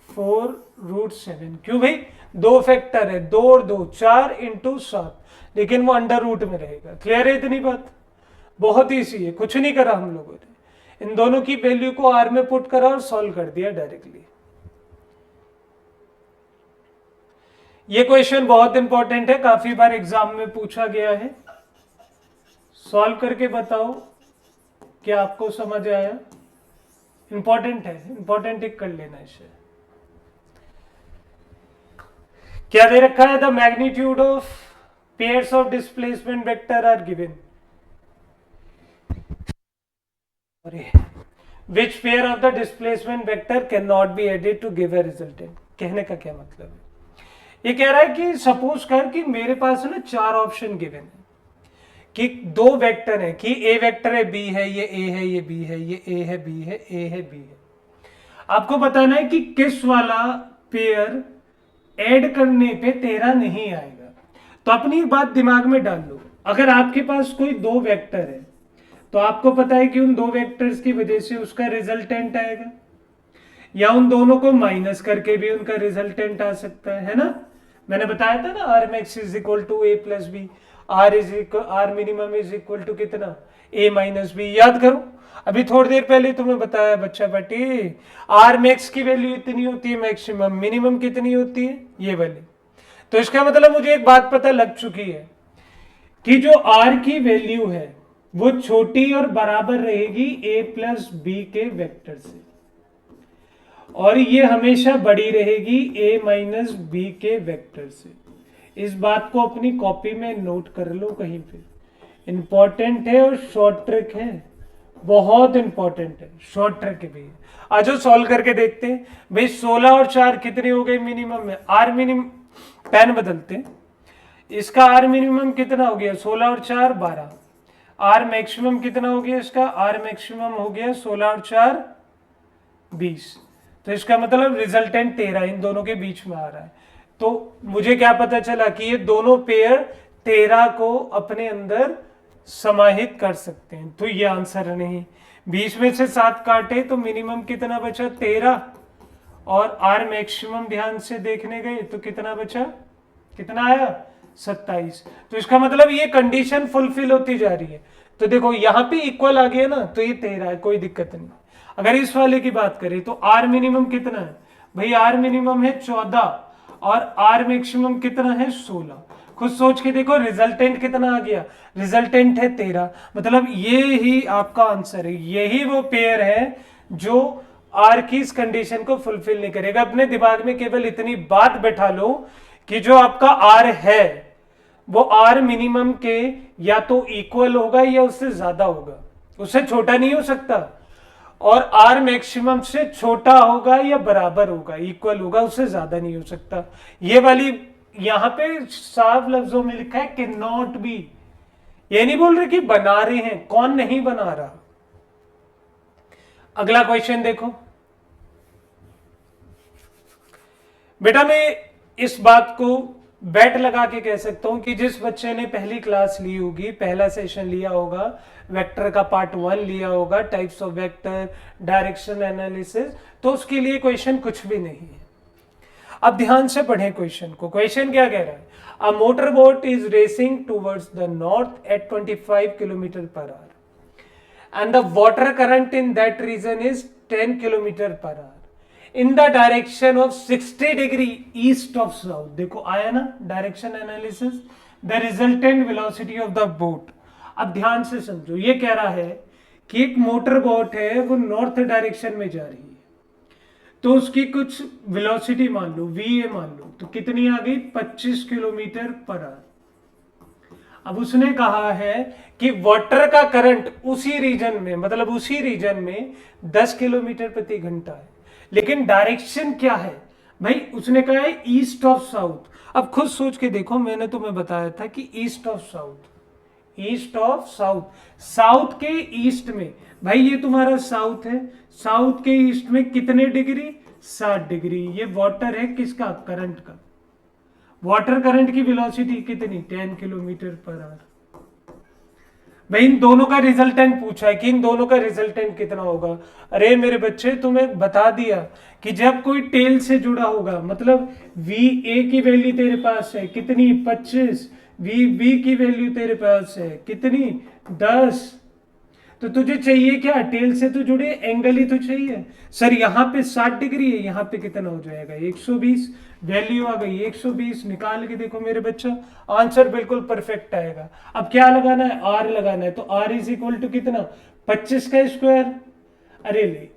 4√7। क्यों भाई? दो फैक्टर है, 2 और 2 4 इंटू 7, लेकिन वो अंडर रूट में रहेगा। क्लियर है इतनी बात? बहुत ईजी है, कुछ नहीं करा हम लोगों ने, इन दोनों की वैल्यू को आर में पुट करा और सॉल्व कर दिया डायरेक्टली। ये क्वेश्चन बहुत इंपॉर्टेंट है, काफी बार एग्जाम में पूछा गया है। सॉल्व करके बताओ क्या आपको समझ आया? इंपॉर्टेंट है, इंपॉर्टेंट टिक कर लेना इसे। क्या दे रखा है? The magnitude of pairs of displacement vector are given. Which pair of the displacement vector can not be added to give a resultant. कहने का क्या मतलब है? ये कह रहा है कि सपोज कर कि मेरे पास है ना 4 ऑप्शन गिवन है, कि 2 वेक्टर है, कि ए वेक्टर है, बी है, ये ए है, ये बी है, ये ए है, बी है, ए है, बी है। आपको बताना है कि किस वाला पेयर ऐड करने पे 13 नहीं आएगा। तो अपनी बात दिमाग में डाल लो, अगर आपके पास कोई 2 वेक्टर है तो आपको पता है कि उन 2 वेक्टर्स की वजह से उसका रिजल्टेंट आएगा, या उन दोनों को माइनस करके भी उनका रिजल्टेंट आ सकता है ना? मैंने बताया था ना R max is equal to A plus B, R minimum is equal to कितना? A minus B. याद करो, अभी थोड़ी देर पहले तुम्हें बताया बच्चा बेटी, आर मैक्स की वैल्यू इतनी होती है मैक्सिमम, मिनिमम कितनी होती है? ये वाली। तो इसका मतलब मुझे एक बात पता लग चुकी है कि जो आर की वैल्यू है वो छोटी और बराबर रहेगी ए प्लस बी के वेक्टर से, और ये हमेशा बड़ी रहेगी ए माइनस बी के वेक्टर से। इस बात को अपनी कॉपी में नोट कर लो कहीं पे, इंपॉर्टेंट है और शॉर्ट ट्रिक है, बहुत इंपॉर्टेंट है, शॉर्ट ट्रिक भी है। आज सॉल्व करके देखते हैं भाई। 16 और 4 कितने हो गए मिनिमम में? आर मिनिमम, पेन बदलते हैं, इसका आर मिनिमम कितना हो गया? 16 और 4 12। आर मैक्सिमम कितना हो गया इसका? आर मैक्सिमम हो गया 16 और 4 20। तो इसका मतलब रिजल्टेंट 13 इन दोनों के बीच में आ रहा है। तो मुझे क्या पता चला कि ये दोनों पेयर 13 को अपने अंदर समाहित कर सकते हैं। तो ये आंसर नहीं। 20 में से 7 काटे तो मिनिमम कितना बचा? 13, और आर मैक्सिमम ध्यान से देखने गए तो कितना बचा? कितना आया? 27। तो इसका मतलब ये कंडीशन फुलफिल होती जा रही है। तो देखो यहाँ पे इक्वल आ गया ना, तो ये 13 है, कोई दिक्कत नहीं। अगर इस वाले की बात करें तो आर मिनिमम कितना है भाई? आर मिनिमम है 14 और आर मैक्सिमम कितना है? 16। खुद सोच के देखो रिजल्टेंट कितना आ गया? रिजल्टेंट है 13। मतलब ये ही आपका आंसर है, यही वो पेयर है जो आर की इस कंडीशन को फुलफिल नहीं करेगा। अपने दिमाग में केवल इतनी बात बैठा लो कि जो आपका आर है वो आर मिनिमम के या तो इक्वल होगा या उससे ज्यादा होगा, उससे छोटा नहीं हो सकता, और आर मैक्सिमम से छोटा होगा या बराबर होगा, इक्वल होगा, उससे ज्यादा नहीं हो सकता। ये वाली यहां पे साफ लफ्जों में लिखा है कि नॉट बी। ये नहीं बोल रहे कि बना रहे हैं, कौन नहीं बना रहा। अगला क्वेश्चन देखो बेटा, मैं इस बात को बेट लगा के कह सकता हूं कि जिस बच्चे ने पहली क्लास ली होगी, पहला सेशन लिया होगा, वेक्टर का पार्ट 1 लिया होगा, types of vector, direction analysis, तो उसके लिए क्वेश्चन कुछ भी नहीं है। अब ध्यान से पढ़ें क्वेश्चन को। क्वेश्चन क्या कह रहा है? A motor boat is racing towards the north at 25 kilometre per hour and the water current in that region is 10 kilometre per hour. In the direction of 60 degree east of south. देखो आया ना direction analysis, the resultant velocity of the boat. अब ध्यान से समझो, ये कह रहा है कि एक मोटर बोट है वो नॉर्थ डायरेक्शन में जा रही है, तो उसकी कुछ वेलोसिटी मान लो वी ए मान लो, तो कितनी आ गई 25 किलोमीटर पर आवर। अब उसने कहा है कि वाटर का करंट उसी रीजन में, मतलब उसी रीजन में 10 किलोमीटर प्रति घंटा है, लेकिन डायरेक्शन क्या है भाई, उसने कहा है ईस्ट ऑफ साउथ। अब खुद सोच के देखो, मैंने तुम्हें बताया था कि east of south, east of south, south के ईस्ट में, भाई ये तुम्हारा साउथ है, साउथ के ईस्ट में कितने डिग्री, 60 डिग्री। ये वाटर है किसका, करंट का। वाटर करंट की वेलोसिटी कितनी, 10 किलोमीटर पर आवर। भाई इन दोनों का रिजल्टेंट पूछा है कि इन दोनों का रिजल्टेंट कितना होगा। अरे मेरे बच्चे, तुम्हें बता दिया कि जब कोई टेल से जुड़ा होगा, मतलब वी ए की वैल्यू तेरे पास है कितनी, 25, वी बी की वैल्यू तेरे पास है कितनी, 10, तो तुझे चाहिए क्या, टेल से तो जुड़े एंगल ही तो चाहिए। सर यहाँ पे 60 डिग्री है, यहाँ पे कितना हो जाएगा 120, वैल्यू आ गई 120, निकाल के देखो मेरे बच्चा, आंसर बिल्कुल परफेक्ट आएगा। अब क्या लगाना है, आर लगाना है, तो आर इज इक्वल टू कितना, 25 का स्क्वायर, अरे ले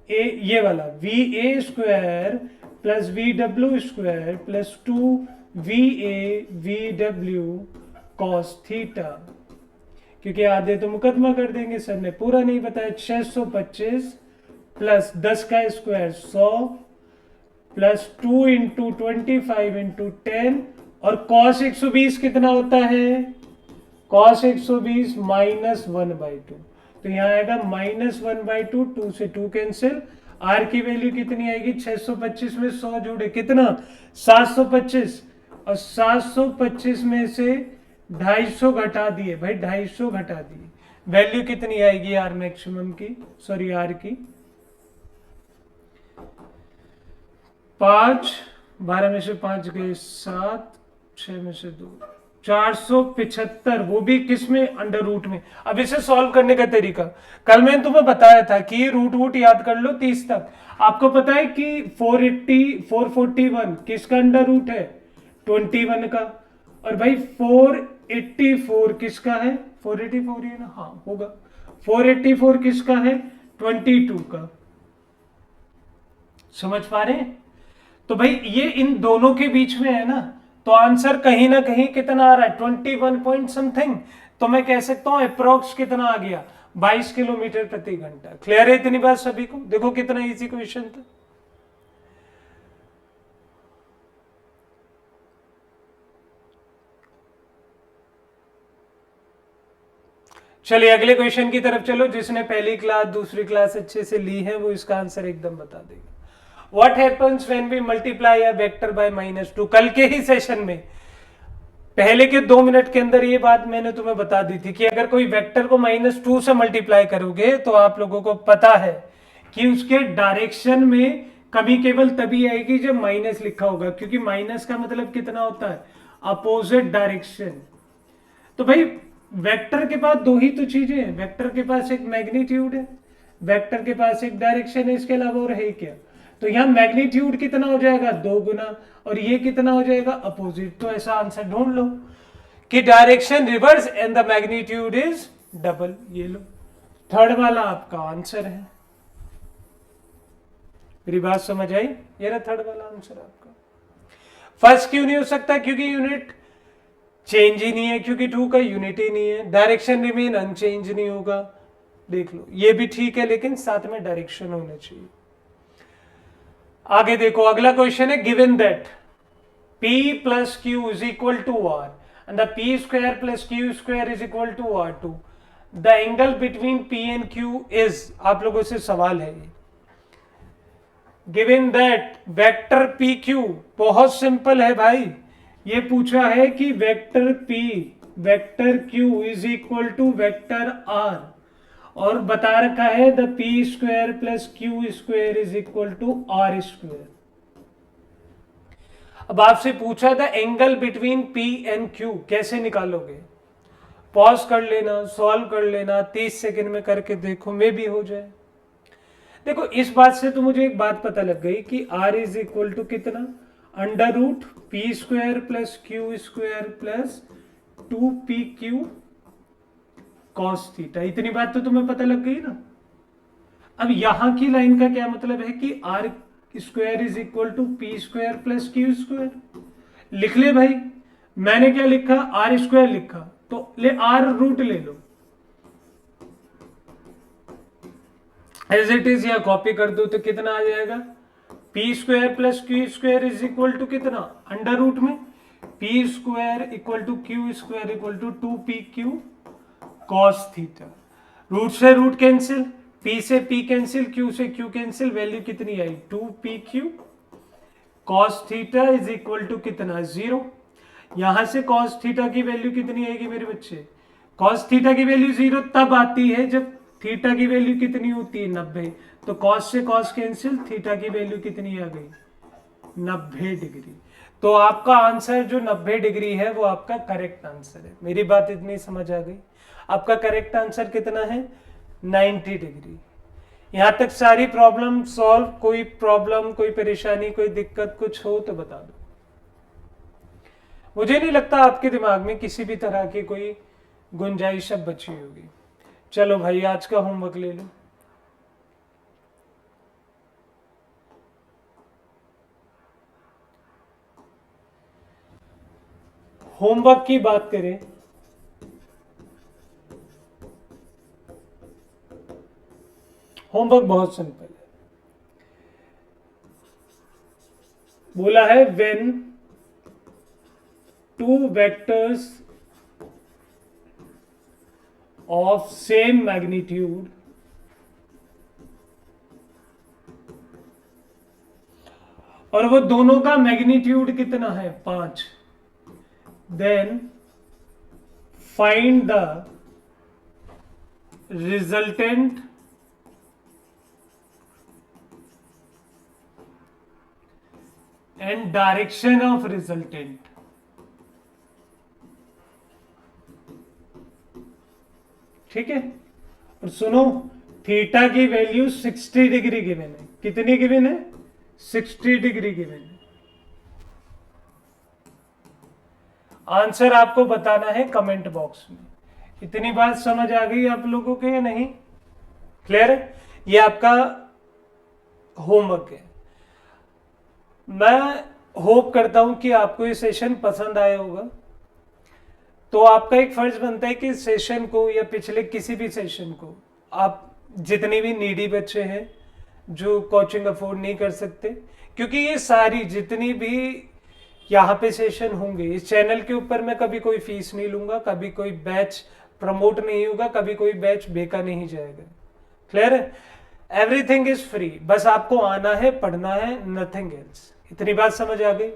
ये वाला V A square plus V W square plus 2 VA VW cos theta, क्योंकि आधे तो मुकदमा कर देंगे, सर ने पूरा नहीं बताया। 625 प्लस 10 का स्क्वायर 100 प्लस 2 इंटू 25 इंटू 10, और कॉस 120 कितना होता है, कॉस 120 -1/2, तो यहाँ आएगा -1/2, 2 से 2 कैंसिल, आर की वैल्यू कितनी आएगी, 625 में 100 जोड़े कितना, 725, और 725 में से 250 घटा दिए भाई, 250 घटा दिए, वैल्यू कितनी आएगी आर मैक्सिमम की, सॉरी आर की 5, 12 में से 5 गए 7, 6 में से 2, 475, वो भी किस में, अंडर रूट में। अब इसे सॉल्व करने का तरीका, कल मैंने तुम्हें बताया था कि रूट वूट याद कर लो 30 तक। आपको पता है कि 441 किसका अंडर रूट है, 21 का, और भाई 484 किसका है, 484 ही है ना, हाँ होगा, 484 किसका है, 22 का। समझ पा रहे हैं, तो भाई ये इन दोनों के बीच में है ना, तो आंसर कहीं ना कहीं कितना आ रहा है, 21 पॉइंट समथिंग, तो मैं कह सकता हूं अप्रोक्स कितना आ गया, 22 किलोमीटर प्रति घंटा। क्लियर है इतनी बात सभी को, देखो कितना इजी क्वेश्चन था। चलिए अगले क्वेश्चन की तरफ चलो। जिसने पहली क्लास दूसरी क्लास अच्छे से ली है वो इसका आंसर एकदम बता देगा। What happens when we multiply a vector by -2? कल के ही सेशन में पहले के 2 मिनट के अंदर ये बात मैंने तुम्हें बता दी थी कि अगर कोई वेक्टर को -2 से मल्टीप्लाई करोगे तो आप लोगों को पता है कि उसके डायरेक्शन में कमी केवल तभी आएगी जब माइनस लिखा होगा, क्योंकि माइनस का मतलब कितना होता है, अपोजिट डायरेक्शन। तो भाई वेक्टर के पास दो ही तो चीजें हैं, वेक्टर के पास एक मैग्नीट्यूड है, वेक्टर के पास एक डायरेक्शन है, इसके अलावा और है क्या। तो यहाँ मैग्नीट्यूड कितना हो जाएगा, 2 गुना, और ये कितना हो जाएगा, अपोजिट। तो ऐसा आंसर ढूंढ लो कि direction reverse and the magnitude is double. ये लो, थर्ड वाला आपका आंसर है। मेरी बात समझ आई, ये रहा थर्ड वाला आंसर आपका। फर्स्ट क्यों नहीं हो सकता, क्योंकि यूनिट चेंज ही नहीं है, क्योंकि 2 का यूनिट ही नहीं है, डायरेक्शन रिमेन अनचेंज नहीं होगा। देख लो ये भी ठीक है, लेकिन साथ में डायरेक्शन होना चाहिए। आगे देखो अगला क्वेश्चन है, given that P plus Q is equal to R and the P square plus Q square is equal to R2, the angle between P and Q is, आप लोगों से सवाल है ये, गिवन दैट वेक्टर PQ, बहुत सिंपल है भाई, ये पूछा है कि vector P vector Q is equal to vector R, और बता रखा है the P square plus Q square is equal to R square. अब आपसे पूछा था angle between P and Q कैसे निकालोगे, पॉज कर लेना, सॉल्व कर लेना, 30 सेकंड में करके देखो, मे भी हो जाए। देखो इस बात से तो मुझे एक बात पता लग गई कि r इज इक्वल टू कितना, under root P square plus Q square plus 2pq cos theta. इतनी बात तो तुम्हें पता लग गई ना। अब यहां की लाइन का क्या मतलब है कि r square is equal to P square plus Q square. लिख ले भाई, मैंने क्या लिखा, आर स्क्वायर लिखा, तो ले आर रूट ले लो एज इट इज, या कॉपी कर दो तो कितना आ जाएगा, P square plus Q square is equal to कितना, अंडर रूट में P square equal to Q square equal to 2pq cos theta. Root से रूट कैंसिल, p से p कैंसिल, q से q कैंसिल, वैल्यू कितनी आई 2pq cos theta is equal to कितना 0। यहां से कॉस थीटा की वैल्यू कितनी आएगी मेरे बच्चे, कॉस थीटा की वैल्यू 0 तब आती है जब थीटा की वैल्यू कितनी होती है 90। तो कॉस से कॉस कैंसिल, थीटा की वैल्यू कितनी आ गई 90 डिग्री। तो आपका आंसर जो 90 डिग्री है वो आपका करेक्ट आंसर है। मेरी बात इतनी समझ आ गई। आपका करेक्ट आंसर कितना है 90 डिग्री। यहां तक सारी प्रॉब्लम सॉल्व। कोई प्रॉब्लम, कोई परेशानी, कोई दिक्कत कुछ हो तो बता दो। मुझे नहीं लगता आपके दिमाग में किसी भी तरह की कोई गुंजाइश अब बची होगी। चलो भाई आज का होमवर्क ले लो। होमवर्क की बात करें, होमवर्क बहुत सिंपल है। बोला है when two vectors of same magnitude और वो दोनों का मैग्नीट्यूड कितना है 5, then find the resultant and direction of resultant. ठीक है, और सुनो थीटा की वैल्यू 60 डिग्री गिवन है। कितनी गिवन है 60 डिग्री गिवन है। आंसर आपको बताना है कमेंट बॉक्स में। इतनी बात समझ आ गई आप लोगों के या नहीं, क्लियर है? ये आपका होमवर्क है। मैं होप करता हूं कि आपको ये सेशन पसंद आया होगा। तो आपका एक फर्ज बनता है कि सेशन को या पिछले किसी भी सेशन को आप जितने भी नीडी बच्चे हैं जो कोचिंग अफोर्ड नहीं कर सकते, क्योंकि ये सारी जितनी भी यहाँ पे सेशन होंगे इस चैनल के ऊपर मैं कभी कोई फीस नहीं लूंगा, कभी कोई बैच प्रमोट नहीं होगा, कभी कोई बैच बेका नहीं जाएगा। क्लियर है? एवरीथिंग इज फ्री, बस आपको आना है, पढ़ना है, नथिंग एल्स। इतनी बात समझ आ गई?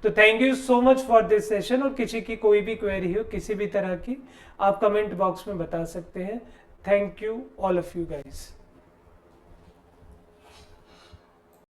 तो thank you so much for this session. और किसी की कोई भी क्वेरी हो किसी भी तरह की आप कमेंट बॉक्स में बता सकते हैं। Thank you all of you guys.